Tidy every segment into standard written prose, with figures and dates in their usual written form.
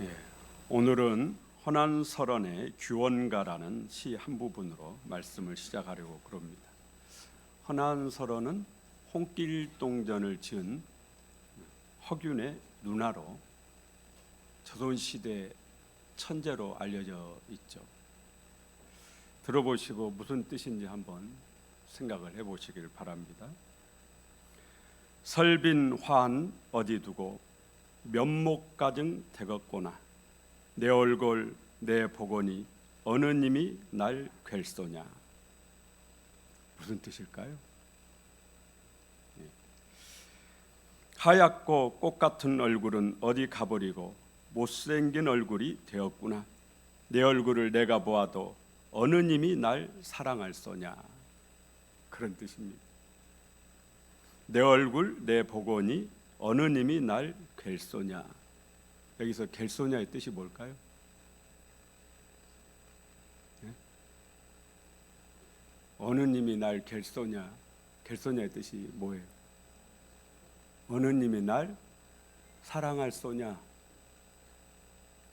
예, 오늘은 허난설원의 규원가라는 시 한 부분으로 말씀을 시작하려고 그럽니다. 허난설원은 홍길동전을 지은 허균의 누나로 조선시대 천재로 알려져 있죠. 들어보시고 무슨 뜻인지 한번 생각을 해보시길 바랍니다. 설빈환 어디 두고 면목가증 되겠구나. 내 얼굴 내 보거니 어느 님이 날 뵐소냐. 무슨 뜻일까요? 하얗고 꽃 같은 얼굴은 어디 가버리고 못생긴 얼굴이 되었구나. 내 얼굴을 내가 보아도 어느 님이 날 사랑할 소냐. 그런 뜻입니다. 내 얼굴 내 보거니 어느 님이 날 뵐소냐. 여기서 뵐소냐의 뜻이 뭘까요? 네? 어느 님이 날 갤소냐. 갤소냐의 뜻이 뭐예요? 어느 님이 날 사랑할 소냐.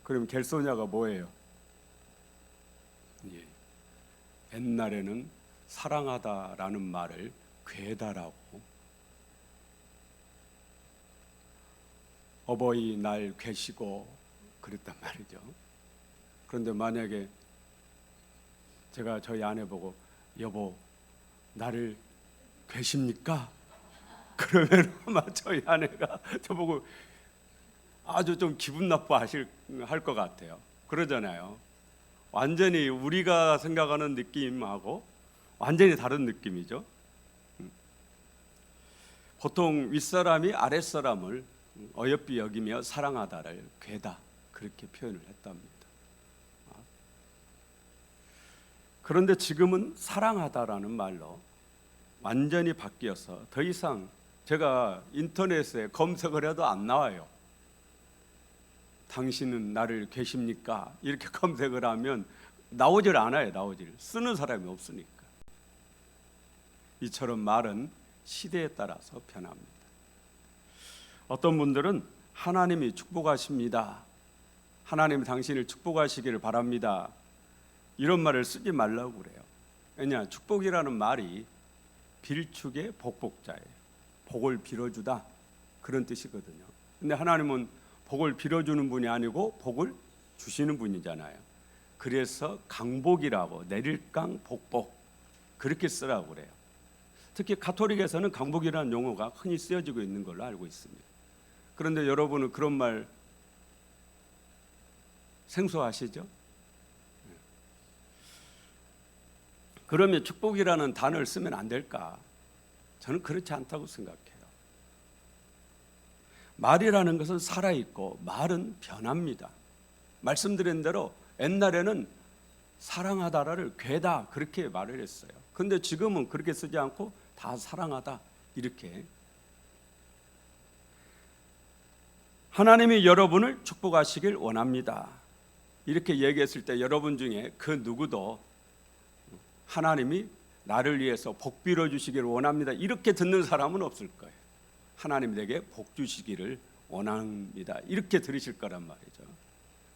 그럼 갤소냐가 뭐예요? 예. 옛날에는 사랑하다라는 말을 괴다라고, 어버이날 괴시고 그랬단 말이죠. 그런데 만약에 제가 저희 아내 보고 여보 나를 괴십니까? 그러면 아마 저희 아내가 저보고 아주 좀 기분 나빠할 것 같아요. 그러잖아요. 완전히 우리가 생각하는 느낌하고 완전히 다른 느낌이죠. 보통 윗사람이 아랫사람을 어여삐 여기며 사랑하다를 괴다 그렇게 표현을 했답니다. 그런데 지금은 사랑하다라는 말로 완전히 바뀌어서 더 이상 제가 인터넷에 검색을 해도 안 나와요. 당신은 나를 계십니까? 이렇게 검색을 하면 나오질 않아요. 쓰는 사람이 없으니까. 이처럼 말은 시대에 따라서 변합니다. 어떤 분들은 하나님이 축복하십니다. 하나님이 당신을 축복하시기를 바랍니다. 이런 말을 쓰지 말라고 그래요. 왜냐? 축복이라는 말이 빌축의 복복자예요. 복을 빌어주다 그런 뜻이거든요. 근데 하나님은 복을 빌어주는 분이 아니고 복을 주시는 분이잖아요. 그래서 강복이라고 내릴강 복복 그렇게 쓰라고 그래요. 특히 가톨릭에서는 강복이라는 용어가 흔히 쓰여지고 있는 걸로 알고 있습니다. 그런데 여러분은 그런 말 생소하시죠? 그러면 축복이라는 단어를 쓰면 안 될까? 저는 그렇지 않다고 생각해요. 말이라는 것은 살아있고 말은 변합니다. 말씀드린 대로 옛날에는 사랑하다를 괴다 그렇게 말을 했어요. 그런데 지금은 그렇게 쓰지 않고 다 사랑하다 이렇게. 하나님이 여러분을 축복하시길 원합니다. 이렇게 얘기했을 때 여러분 중에 그 누구도 하나님이 나를 위해서 복 빌어주시기를 원합니다 이렇게 듣는 사람은 없을 거예요. 하나님 내게 복 주시기를 원합니다 이렇게 들으실 거란 말이죠.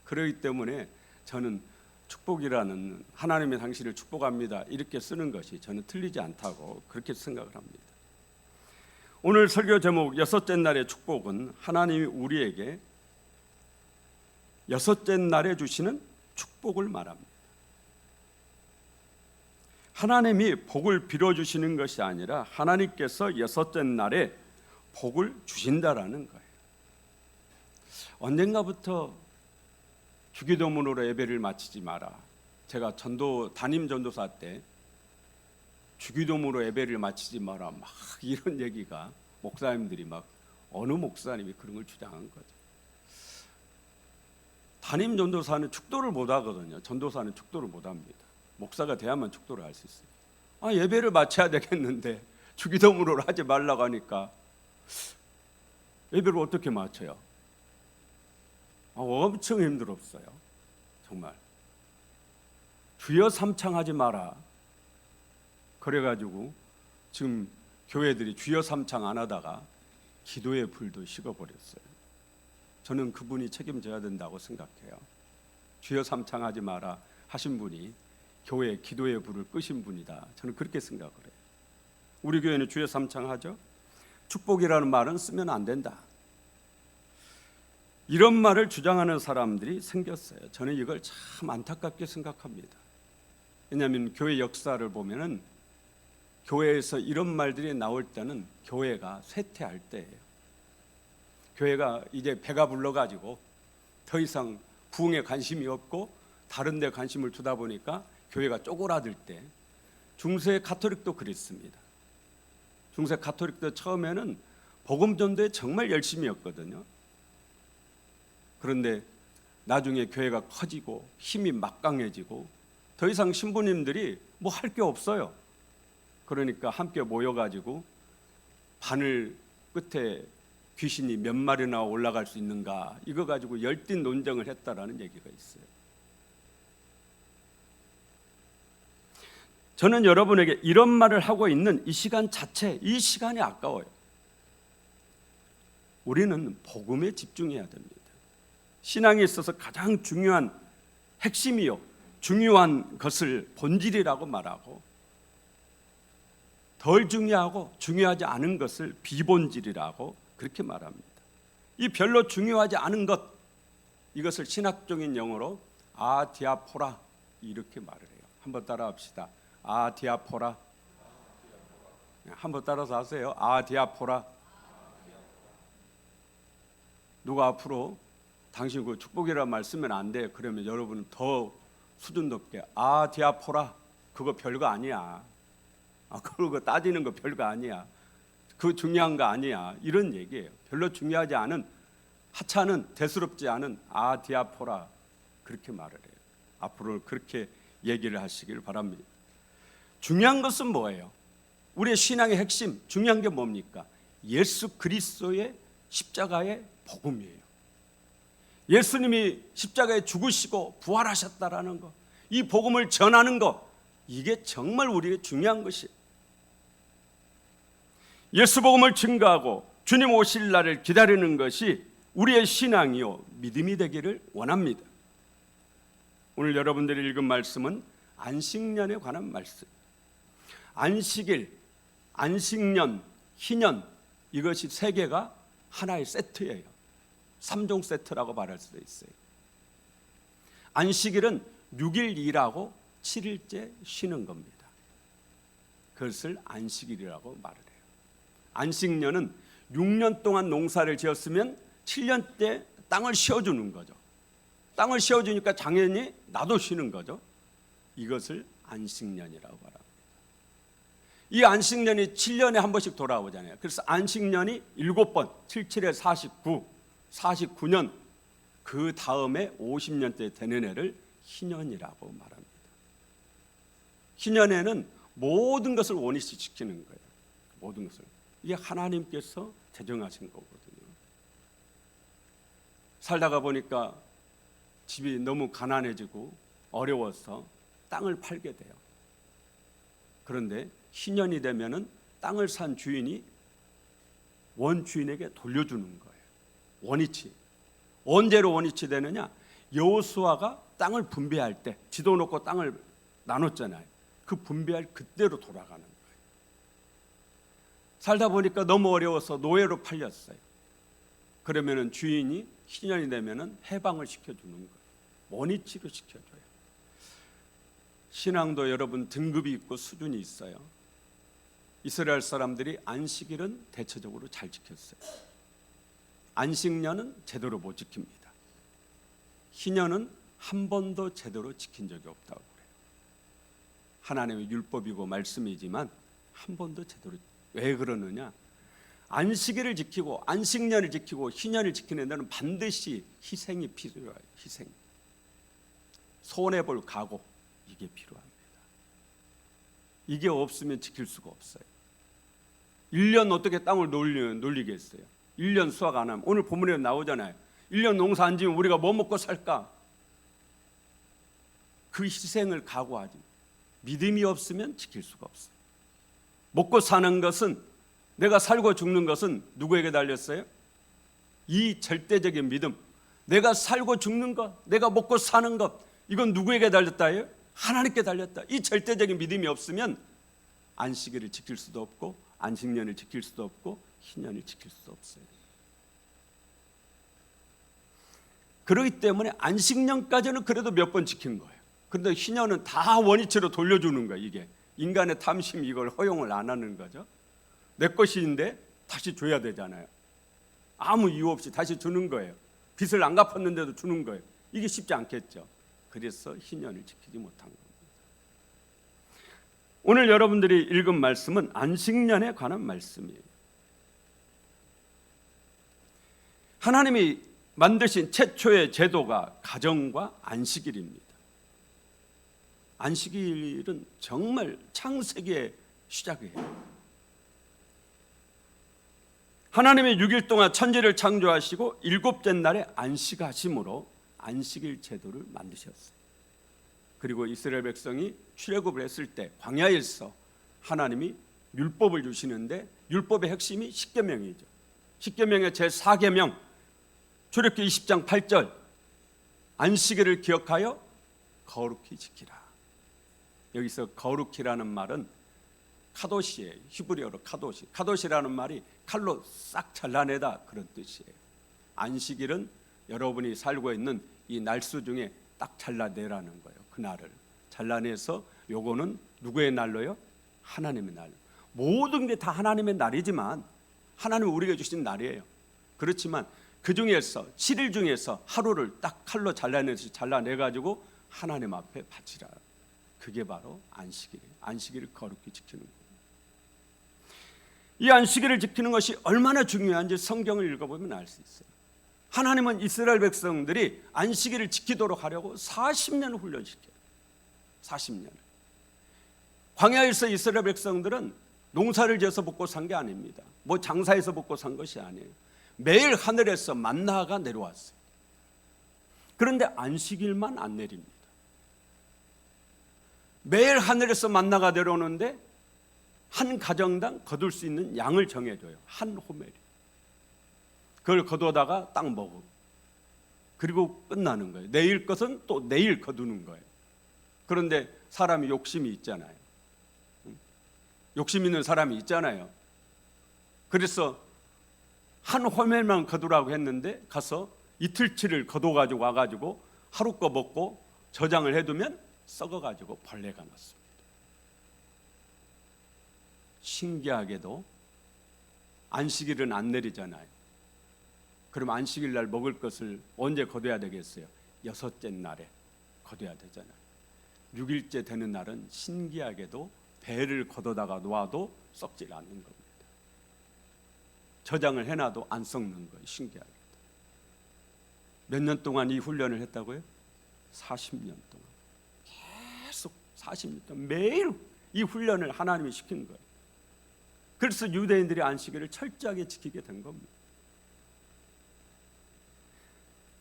그렇기 때문에 저는 축복이라는 하나님이 당신을 축복합니다 이렇게 쓰는 것이 저는 틀리지 않다고 그렇게 생각을 합니다. 오늘 설교 제목 여섯째 날의 축복은 하나님이 우리에게 여섯째 날에 주시는 축복을 말합니다. 하나님이 복을 빌어주시는 것이 아니라 하나님께서 여섯째 날에 복을 주신다라는 거예요. 언젠가부터 주기도문으로 예배를 마치지 마라. 제가 담임 전도사 때 주기도문으로 예배를 마치지 마라 막 이런 얘기가 목사님들이 막 어느 목사님이 그런 걸 주장한 거죠. 담임 전도사는 축도를 못 하거든요. 전도사는 축도를 못 합니다. 목사가 돼야만 축도를 할 수 있어요. 예배를 마쳐야 되겠는데 주기도문으로 하지 말라고 하니까 예배를 어떻게 마쳐요? 엄청 힘들었어요. 정말. 주여 삼창하지 마라. 그래가지고 지금 교회들이 주여 삼창 안 하다가 기도의 불도 식어버렸어요. 저는 그분이 책임져야 된다고 생각해요. 주여 삼창하지 마라 하신 분이 교회 기도의 불을 끄신 분이다. 저는 그렇게 생각을 해요. 우리 교회는 주여 삼창하죠. 축복이라는 말은 쓰면 안 된다. 이런 말을 주장하는 사람들이 생겼어요. 저는 이걸 참 안타깝게 생각합니다. 왜냐하면 교회 역사를 보면은 교회에서 이런 말들이 나올 때는 교회가 쇠퇴할 때예요. 교회가 이제 배가 불러가지고 더 이상 부흥에 관심이 없고 다른 데 관심을 두다 보니까 교회가 쪼그라들 때, 중세 가톨릭도 그랬습니다. 중세 가톨릭도 처음에는 복음 전도에 정말 열심히 했거든요. 그런데 나중에 교회가 커지고 힘이 막강해지고 더 이상 신부님들이 뭐 할 게 없어요. 그러니까 함께 모여가지고 바늘 끝에 귀신이 몇 마리나 올라갈 수 있는가, 이거 가지고 열띤 논쟁을 했다라는 얘기가 있어요. 저는 여러분에게 이런 말을 하고 있는 이 시간 자체, 이 시간이 아까워요. 우리는 복음에 집중해야 됩니다. 신앙에 있어서 가장 중요한 핵심이요, 중요한 것을 본질이라고 말하고, 덜 중요하고 중요하지 않은 것을 비본질이라고 그렇게 말합니다. 이 별로 중요하지 않은 것, 이것을 신학적인 용어로 아디아포라 이렇게 말을 해요. 한번 따라합시다. 아디아포라. 한번 따라서 하세요. 아디아포라. 누가 앞으로 당신 그 축복이라는 말 쓰면 안 돼, 그러면 여러분은 더 수준 높게 아디아포라, 그거 별거 아니야. 그거 따지는 거 별거 아니야. 그 중요한 거 아니야. 이런 얘기예요. 별로 중요하지 않은, 하찮은, 대수롭지 않은 아디아포라, 그렇게 말을 해요. 앞으로 그렇게 얘기를 하시길 바랍니다. 중요한 것은 뭐예요? 우리의 신앙의 핵심, 중요한 게 뭡니까? 예수 그리스도의 십자가의 복음이에요. 예수님이 십자가에 죽으시고 부활하셨다라는 것, 이 복음을 전하는 것, 이게 정말 우리에게 중요한 것이에요. 예수 복음을 증거하고 주님 오실 날을 기다리는 것이 우리의 신앙이요, 믿음이 되기를 원합니다. 오늘 여러분들이 읽은 말씀은 안식년에 관한 말씀. 안식일, 안식년, 희년, 이것이 세 개가 하나의 세트예요. 3종 세트라고 말할 수도 있어요. 안식일은 6일 일하고 7일째 쉬는 겁니다. 그것을 안식일이라고 말을 해요. 안식년은 6년 동안 농사를 지었으면 7년 때 땅을 쉬어주는 거죠. 땅을 쉬어주니까 당연히 나도 쉬는 거죠. 이것을 안식년이라고 말합니다. 이 안식년이 7년에 한 번씩 돌아오잖아요. 그래서 안식년이 7번, 77에 49, 49년, 그 다음에 50년째 되는 해를 희년이라고 말합니다. 희년에는 모든 것을 원위치 시키는 거예요. 모든 것을. 이게 하나님께서 제정하신 거거든요. 살다가 보니까 집이 너무 가난해지고 어려워서 땅을 팔게 돼요. 그런데 희년이 되면은 땅을 산 주인이 원주인에게 돌려주는 거예요. 원위치. 언제로 원위치 되느냐? 여호수아가 땅을 분배할 때, 지도 놓고 땅을 나눴잖아요. 그 분배할 그때로 돌아가는 거예요. 살다 보니까 너무 어려워서 노예로 팔렸어요. 그러면은 주인이 희년이 되면은 해방을 시켜주는 거예요. 원위치로 시켜줘요. 신앙도 여러분 등급이 있고 수준이 있어요. 이스라엘 사람들이 안식일은 대체적으로 잘 지켰어요. 안식년은 제대로 못 지킵니다. 희년은 한 번도 제대로 지킨 적이 없다고 그래요. 하나님의 율법이고 말씀이지만 한 번도 제대로. 왜 그러느냐? 안식일을 지키고 안식년을 지키고 희년을 지키는 데는 반드시 희생이 필요해요. 희생. 손해볼 각오, 이게 필요합니다. 이게 없으면 지킬 수가 없어요. 1년 어떻게 땅을 놀리겠어요? 1년 수확 안 하면, 오늘 본문에 나오잖아요. 1년 농사 안 지면 우리가 뭐 먹고 살까? 그 희생을 각오하지. 믿음이 없으면 지킬 수가 없어요. 먹고 사는 것은, 내가 살고 죽는 것은 누구에게 달렸어요? 이 절대적인 믿음, 내가 살고 죽는 것, 내가 먹고 사는 것, 이건 누구에게 달렸다예요? 하나님께 달렸다. 이 절대적인 믿음이 없으면 안식일을 지킬 수도 없고 안식년을 지킬 수도 없고 희년을 지킬 수도 없어요. 그렇기 때문에 안식년까지는 그래도 몇 번 지킨 거예요. 그런데 희년은 다 원위치로 돌려주는 거예요. 이게 인간의 탐심이 이걸 허용을 안 하는 거죠. 내 것인데 다시 줘야 되잖아요. 아무 이유 없이 다시 주는 거예요. 빚을 안 갚았는데도 주는 거예요. 이게 쉽지 않겠죠. 그래서 희년을 지키지 못한 겁니다. 오늘 여러분들이 읽은 말씀은 안식년에 관한 말씀이에요. 하나님이 만드신 최초의 제도가 가정과 안식일입니다. 안식일은 정말 창세기의 시작이에요. 하나님이 6일 동안 천지를 창조하시고 일곱째 날에 안식하심으로 안식일 제도를 만드셨어요. 그리고 이스라엘 백성이 출애굽을 했을 때 광야에서 하나님이 율법을 주시는데 율법의 핵심이 십계명이죠. 십계명의 제4계명 출애굽기 20장 8절 안식일을 기억하여 거룩히 지키라. 여기서 거룩히라는 말은 카도시예요. 히브리어로 카도시. 카도시라는 말이 칼로 싹 잘라내다 그런 뜻이에요. 안식일은 여러분이 살고 있는 이 날수 중에 딱 잘라내라는 거예요. 그날을 잘라내서 요거는 누구의 날로요? 하나님의 날. 모든 게 다 하나님의 날이지만 하나님은 우리가 주신 날이에요. 그렇지만 그 중에서 7일 중에서 하루를 딱 칼로 잘라내가지고 하나님 앞에 바치라. 그게 바로 안식일이에요. 안식일을 거룩히 지키는 거예요. 이 안식일을 지키는 것이 얼마나 중요한지 성경을 읽어보면 알 수 있어요. 하나님은 이스라엘 백성들이 안식일을 지키도록 하려고 40년을 훈련시켜요. 40년. 광야에서 이스라엘 백성들은 농사를 지어서 먹고 산 게 아닙니다. 뭐 장사해서 먹고 산 것이 아니에요. 매일 하늘에서 만나가 내려왔어요. 그런데 안식일만 안 내립니다. 매일 하늘에서 만나가 내려오는데 한 가정당 거둘 수 있는 양을 정해줘요. 한 호멜이. 그걸 거두다가 딱 먹어. 그리고 끝나는 거예요. 내일 것은 또 내일 거두는 거예요. 그런데 사람이 욕심이 있잖아요. 욕심 있는 사람이 있잖아요. 그래서 한 호멜만 거두라고 했는데 가서 이틀치를 거둬가지고 와가지고 하루 거 먹고 저장을 해두면 썩어가지고 벌레가 났습니다. 신기하게도 안식일은 안 내리잖아요. 그럼 안식일 날 먹을 것을 언제 거둬야 되겠어요? 6째 날에 거둬야 되잖아요. 6일째 되는 날은 신기하게도 배를 걷어다가 놓아도 썩질 않는 겁니다. 저장을 해놔도 안 썩는 거예요. 신기하게도. 몇 년 동안 이 훈련을 했다고요? 40년 동안. 계속 40년 동안 매일 이 훈련을 하나님이 시킨 거예요. 그래서 유대인들이 안식일을 철저하게 지키게 된 겁니다.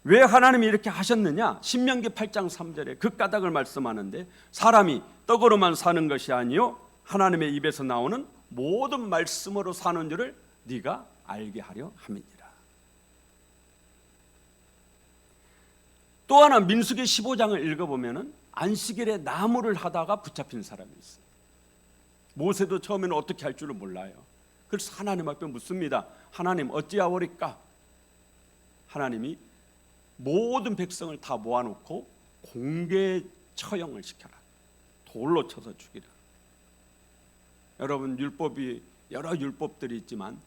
왜 하나님이 이렇게 하셨느냐? 신명기 8장 3절에 그 까닭을 말씀하는데 사람이 떡으로만 사는 것이 아니요 하나님의 입에서 나오는 모든 말씀으로 사는 줄을 네가 알게 하려 함이니라. 또 하나 민수기 15장을 읽어보면 안식일에 나무를 하다가 붙잡힌 사람이 있어요. 모세도 처음에는 어떻게 할 줄을 몰라요. 그래서 하나님 앞에 묻습니다. 하나님 어찌하오리까? 하나님이 모든 백성을 다 모아놓고 공개 처형을 시켜라. 돌로 쳐서 죽이라. 여러분 율법이 여러 율법들이 있지만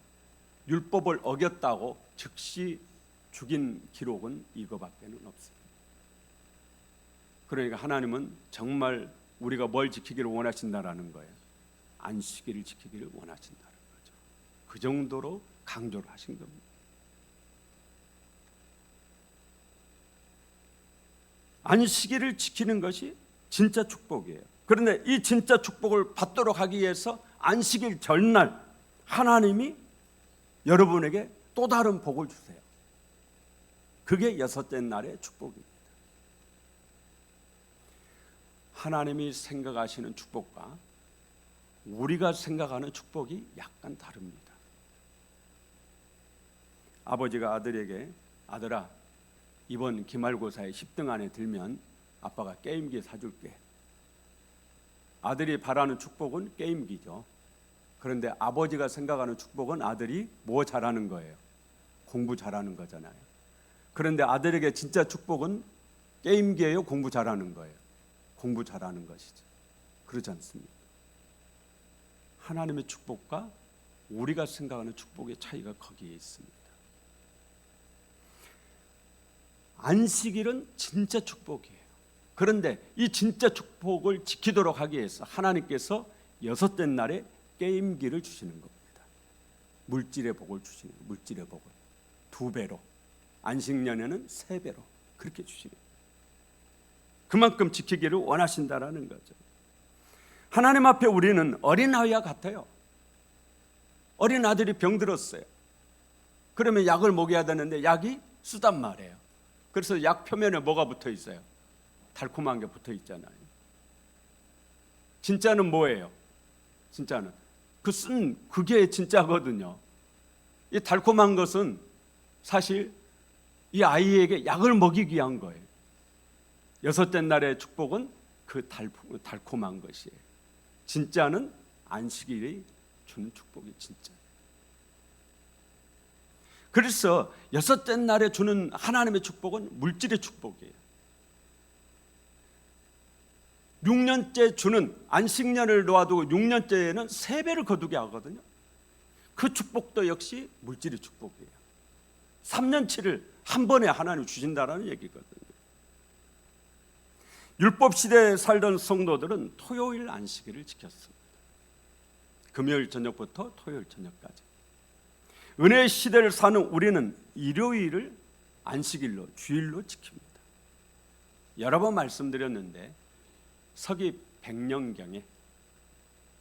율법을 어겼다고 즉시 죽인 기록은 이거밖에는 없습니다. 그러니까 하나님은 정말 우리가 뭘 지키기를 원하신다라는 거예요. 안식일을 지키기를 원하신다는 거죠. 그 정도로 강조를 하신 겁니다. 안식일을 지키는 것이 진짜 축복이에요. 그런데 이 진짜 축복을 받도록 하기 위해서 안식일 전날 하나님이 여러분에게 또 다른 복을 주세요. 그게 6째 날의 축복입니다. 하나님이 생각하시는 축복과 우리가 생각하는 축복이 약간 다릅니다. 아버지가 아들에게 아들아, 이번 기말고사에 10등 안에 들면 아빠가 게임기 사줄게. 아들이 바라는 축복은 게임기죠. 그런데 아버지가 생각하는 축복은 아들이 뭐 잘하는 거예요? 공부 잘하는 거잖아요. 그런데 아들에게 진짜 축복은 게임기예요? 공부 잘하는 거예요? 공부 잘하는 것이죠. 그렇지 않습니까? 하나님의 축복과 우리가 생각하는 축복의 차이가 거기에 있습니다. 안식일은 진짜 축복이에요. 그런데 이 진짜 축복을 지키도록 하기 위해서 하나님께서 여섯째 날에 게임기를 주시는 겁니다. 물질의 복을 주시는 거예요. 물질의 복을 2배로, 안식년에는 3배로 그렇게 주시는 거예요. 그만큼 지키기를 원하신다라는 거죠. 하나님 앞에 우리는 어린아이와 같아요. 어린 아들이 병들었어요. 그러면 약을 먹여야 되는데 약이 쓰단 말이에요. 그래서 약 표면에 뭐가 붙어 있어요? 달콤한 게 붙어 있잖아요. 진짜는 뭐예요? 진짜는 그게 진짜거든요. 이 달콤한 것은 사실 이 아이에게 약을 먹이기 위한 거예요. 여섯째 날의 축복은 그 달콤한 것이에요. 진짜는 안식일이 주는 축복이 진짜. 그래서 여섯째 날에 주는 하나님의 축복은 물질의 축복이에요. 6년째 주는 안식년을 놓아두고 6년째에는 3배를 거두게 하거든요. 그 축복도 역시 물질의 축복이에요. 3년치를 한 번에 하나님 주신다라는 얘기거든요. 율법 시대에 살던 성도들은 토요일 안식일을 지켰습니다. 금요일 저녁부터 토요일 저녁까지. 은혜의 시대를 사는 우리는 일요일을 안식일로, 주일로 지킵니다. 여러 번 말씀드렸는데 서기 100년경에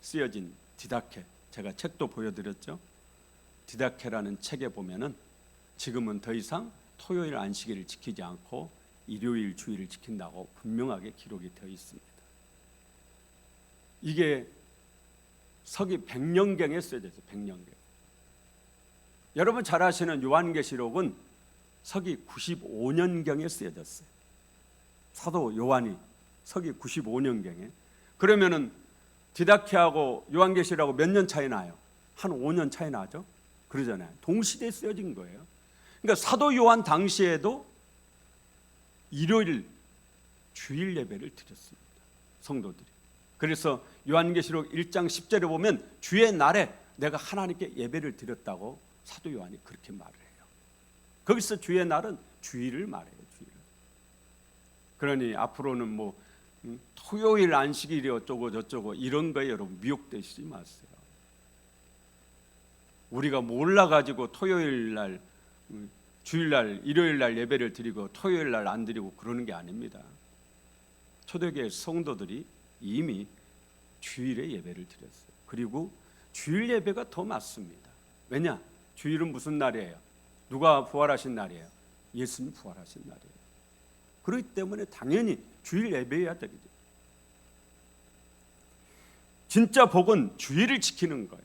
쓰여진 디다케, 제가 책도 보여드렸죠. 디다케라는 책에 보면은 지금은 더 이상 토요일 안식일을 지키지 않고 일요일 주일을 지킨다고 분명하게 기록이 되어 있습니다. 이게 서기 100년경에 쓰여져 있어요. 100년경. 여러분 잘 아시는 요한계시록은 서기 95년경에 쓰여졌어요. 사도 요한이 서기 95년경에. 그러면은 디다케하고 요한계시록하고 몇 년 차이 나요? 한 5년 차이 나죠? 그러잖아요. 동시대에 쓰여진 거예요. 그러니까 사도 요한 당시에도 일요일 주일 예배를 드렸습니다. 성도들이. 그래서 요한계시록 1장 10절에 보면 주의 날에 내가 하나님께 예배를 드렸다고 사도 요한이 그렇게 말을 해요. 거기서 주의 날은 주일을 말해요. 주일을. 그러니 앞으로는 뭐 토요일 안식일이 어쩌고 저쩌고 이런 거에 여러분 미혹되시지 마세요. 우리가 몰라가지고 토요일 날, 주일 날, 일요일 날 예배를 드리고 토요일 날 안 드리고 그러는 게 아닙니다. 초대교회 성도들이 이미 주일에 예배를 드렸어요. 그리고 주일 예배가 더 맞습니다. 왜냐? 주일은 무슨 날이에요? 누가 부활하신 날이에요? 예수님 부활하신 날이에요. 그렇기 때문에 당연히 주일 예배해야 되겠죠. 진짜 복은 주일을 지키는 거예요.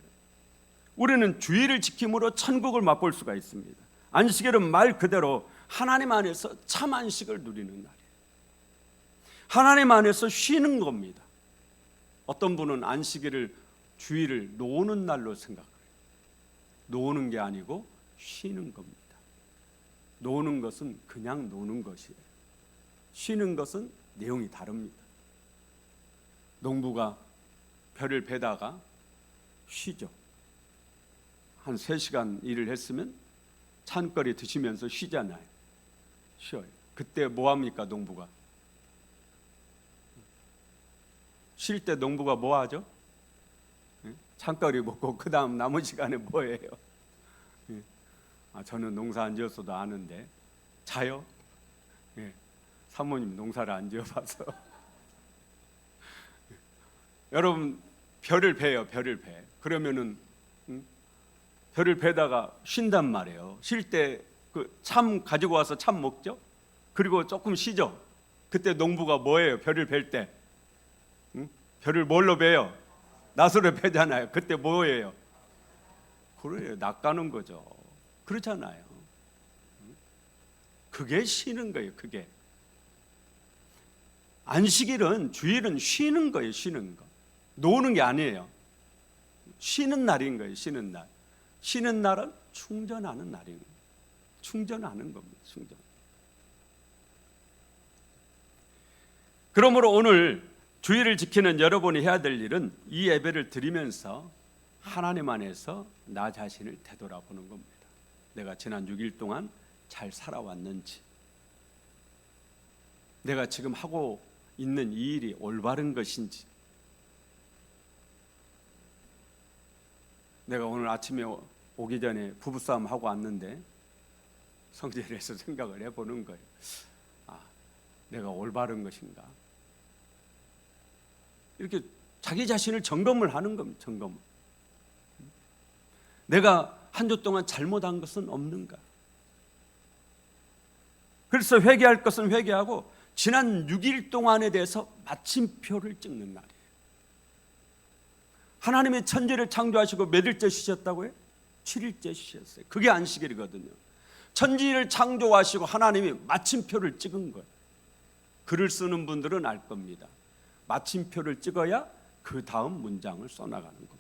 우리는 주일을 지킴으로 천국을 맛볼 수가 있습니다. 안식일은 말 그대로 하나님 안에서 참 안식을 누리는 날이에요. 하나님 안에서 쉬는 겁니다. 어떤 분은 안식일을 주일을 노는 날로 생각해요. 노는 게 아니고 쉬는 겁니다. 노는 것은 그냥 노는 것이에요. 쉬는 것은 내용이 다릅니다. 농부가 벼를 베다가 쉬죠. 한 3시간 일을 했으면 찬거리 드시면서 쉬잖아요. 쉬어요. 그때 뭐 합니까, 농부가? 쉴 때 농부가 뭐 하죠? 찬거리 먹고 그 다음 남은 시간에 뭐 해요? 저는 농사 안 지었어도 아는데 자요? 사모님 농사를 안 지어봐서 여러분 벼를 베요. 벼를 베. 그러면은 벼를 베다가 쉰단 말이에요. 쉴 때 그 참 가지고 와서 참 먹죠. 그리고 조금 쉬죠. 그때 농부가 뭐예요? 벼를 벨 때 벼를 뭘로 베요? 낫으로 베잖아요. 그때 뭐예요? 그래요. 낚아는 거죠. 그렇잖아요. 그게 쉬는 거예요. 그게 안식일은, 주일은 쉬는 거예요. 쉬는 거, 노는 게 아니에요. 쉬는 날인 거예요. 쉬는 날. 쉬는 날은 충전하는 날인 거예요. 충전하는 겁니다. 충전. 그러므로 오늘 주일을 지키는 여러분이 해야 될 일은 이 예배를 드리면서 하나님 안에서 나 자신을 되돌아보는 겁니다. 내가 지난 6일 동안 잘 살아왔는지, 내가 지금 하고 있는 이 일이 올바른 것인지, 내가 오늘 아침에 오기 전에 부부싸움 하고 왔는데 성전에서 생각을 해보는 거예요. 내가 올바른 것인가? 이렇게 자기 자신을 점검을 하는 겁니다. 점검. 내가 한 주 동안 잘못한 것은 없는가? 그래서 회개할 것은 회개하고 지난 6일 동안에 대해서 마침표를 찍는 날이에요. 하나님의 천지를 창조하시고 몇 일째 쉬셨다고요? 7일째 쉬셨어요. 그게 안식일이거든요. 천지를 창조하시고 하나님이 마침표를 찍은 거예요. 글을 쓰는 분들은 알 겁니다. 마침표를 찍어야 그 다음 문장을 써나가는 겁니다.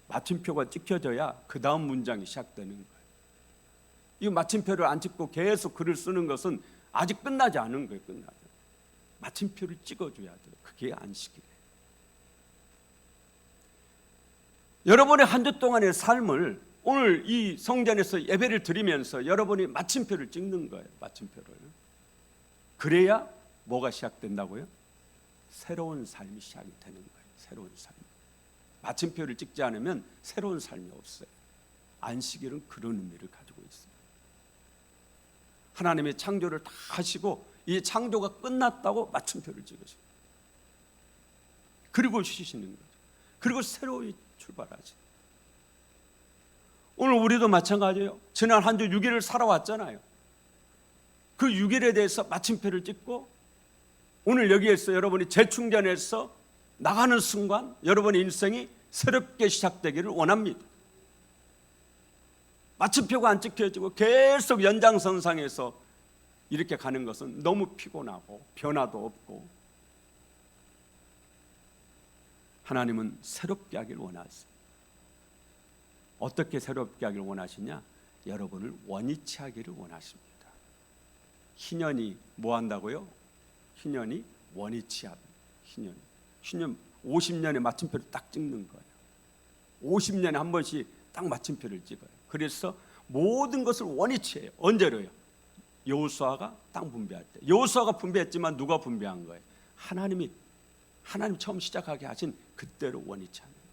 마침표가 찍혀져야 그 다음 문장이 시작되는 거예요. 이 마침표를 안 찍고 계속 글을 쓰는 것은 아직 끝나지 않은 거예요. 끝나죠. 마침표를 찍어줘야 돼요. 그게 안식이래요. 여러분의 한 주 동안의 삶을 오늘 이 성전에서 예배를 드리면서 여러분이 마침표를 찍는 거예요. 마침표를. 그래야 뭐가 시작된다고요? 새로운 삶이 시작이 되는 거예요. 새로운 삶. 마침표를 찍지 않으면 새로운 삶이 없어요. 안식일은 그런 의미를 가지고 있어요. 하나님의 창조를 다 하시고 이 창조가 끝났다고 마침표를 찍으시고, 그리고 쉬시는 거죠. 그리고 새로이 출발하죠. 오늘 우리도 마찬가지예요. 지난 한 주 6일을 살아왔잖아요. 그 6일에 대해서 마침표를 찍고 오늘 여기에서 여러분이 재충전해서 나가는 순간 여러분의 인생이 새롭게 시작되기를 원합니다. 마침표가 안 찍혀지고 계속 연장선상에서 이렇게 가는 것은 너무 피곤하고 변화도 없고, 하나님은 새롭게 하길 원하세요. 어떻게 새롭게 하길 원하시냐? 여러분을 원위치 하기를 원하십니다. 희년이 뭐 한다고요? 희년이 원위치 합니다. 희년 50년에 마침표를 딱 찍는 거예요. 50년에 한 번씩 딱 마침표를 찍어요. 그래서 모든 것을 원위치해요. 언제로요? 여호수아가 땅 분배할 때. 여호수아가 분배했지만 누가 분배한 거예요? 하나님 처음 시작하게 하신 그때로 원위치하는 거예요.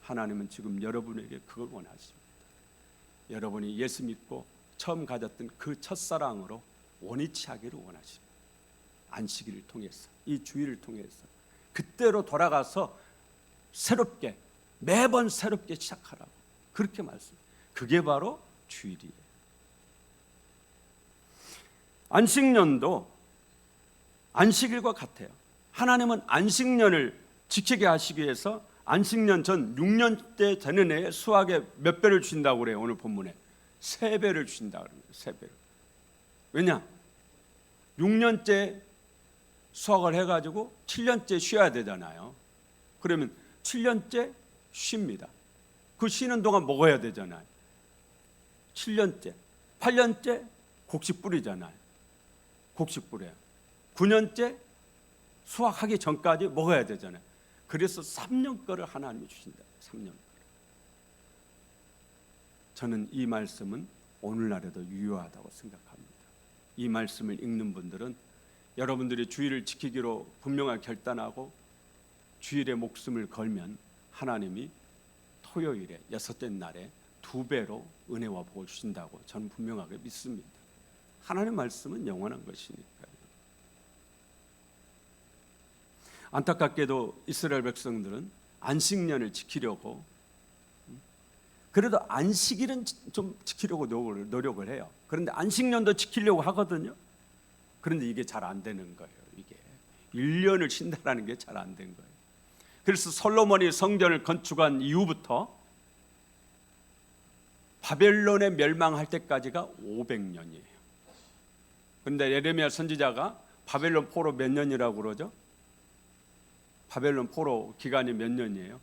하나님은 지금 여러분에게 그걸 원하십니다. 여러분이 예수 믿고 처음 가졌던 그 첫사랑으로 원위치하기를 원하십니다. 안식일을 통해서, 이 주일을 통해서 그때로 돌아가서 새롭게, 매번 새롭게 시작하라고 그렇게 말씀. 그게 바로 주일이에요. 안식년도 안식일과 같아요. 하나님은 안식년을 지키게 하시기 위해서 안식년 전 6년째 되는 해에 수확의 몇 배를 주신다고 그래요. 오늘 본문에 3배를 주신다고 그래요. 3배를. 왜냐? 6년째 수확을 해가지고 7년째 쉬어야 되잖아요. 그러면 7년째 쉽니다. 그 쉬는 동안 먹어야 되잖아요. 7년째, 8년째 곡식 뿌리잖아요. 곡식 뿌려요. 9년째 수확하기 전까지 먹어야 되잖아요. 그래서 3년 거를 하나님이 주신다. 3년 거를. 저는 이 말씀은 오늘날에도 유효하다고 생각합니다. 이 말씀을 읽는 분들은 여러분들이 주일을 지키기로 분명하게 결단하고 주일에 목숨을 걸면 하나님이 토요일에 6째 날에 2배로 은혜와 복을 주신다고 저는 분명하게 믿습니다. 하나님의 말씀은 영원한 것이니까요. 안타깝게도 이스라엘 백성들은 안식년을 지키려고, 그래도 안식일은 좀 지키려고 노력을 해요. 그런데 안식년도 지키려고 하거든요. 그런데 이게 잘 안 되는 거예요. 이게 1년을 쉰다라는 게 잘 안 된 거예요. 그래서 솔로몬이 성전을 건축한 이후부터 바벨론에 멸망할 때까지가 500년이에요. 그런데 예레미야 선지자가 바벨론 포로 몇 년이라고 그러죠? 바벨론 포로 기간이 몇 년이에요?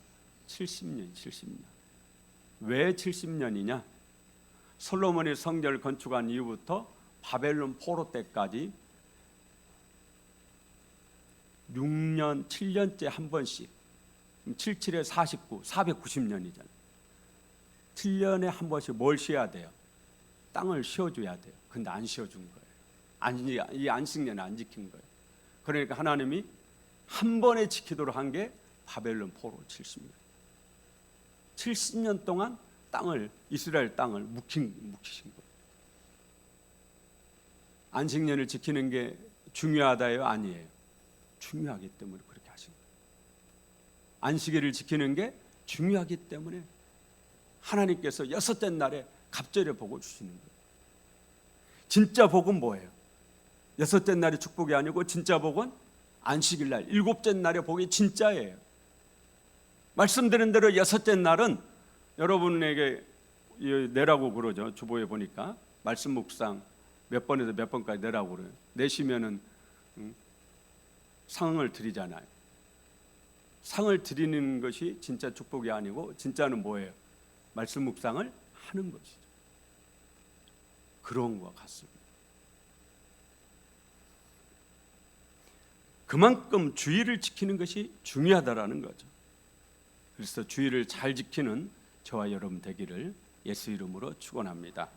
70년, 70년. 왜 70년이냐? 솔로몬이 성전을 건축한 이후부터 바벨론 포로 때까지 6년, 7년째 한 번씩, 77에 49, 490년이잖아요. 7년에 한 번씩 뭘 쉬어야 돼요? 땅을 쉬어줘야 돼요. 근데 안 쉬어준 거예요. 이 안식년을 안 지킨 거예요. 그러니까 하나님이 한 번에 지키도록 한 게 바벨론 포로 70년. 70년 동안 이스라엘 땅을 묵히신 거예요. 안식년을 지키는 게 중요하다요? 아니에요. 중요하기 때문에 그렇게 하신 거예요. 안식일을 지키는 게 중요하기 때문에 하나님께서 여섯째 날에 갑절에 복을 주시는 거예요. 진짜 복은 뭐예요? 여섯째 날이 축복이 아니고 진짜 복은 안식일 날, 일곱째 날의 복이 진짜예요. 말씀드린 대로 여섯째 날은 여러분에게 내라고 그러죠. 주보에 보니까 말씀 묵상 몇 번에서 몇 번까지 내라고 그래요. 내시면은 상을 드리잖아요. 상을 드리는 것이 진짜 축복이 아니고 진짜는 뭐예요? 말씀 묵상을 하는 것이죠. 그런 것 같습니다. 그만큼 주의를 지키는 것이 중요하다라는 거죠. 그래서 주의를 잘 지키는 저와 여러분 되기를 예수 이름으로 축원합니다.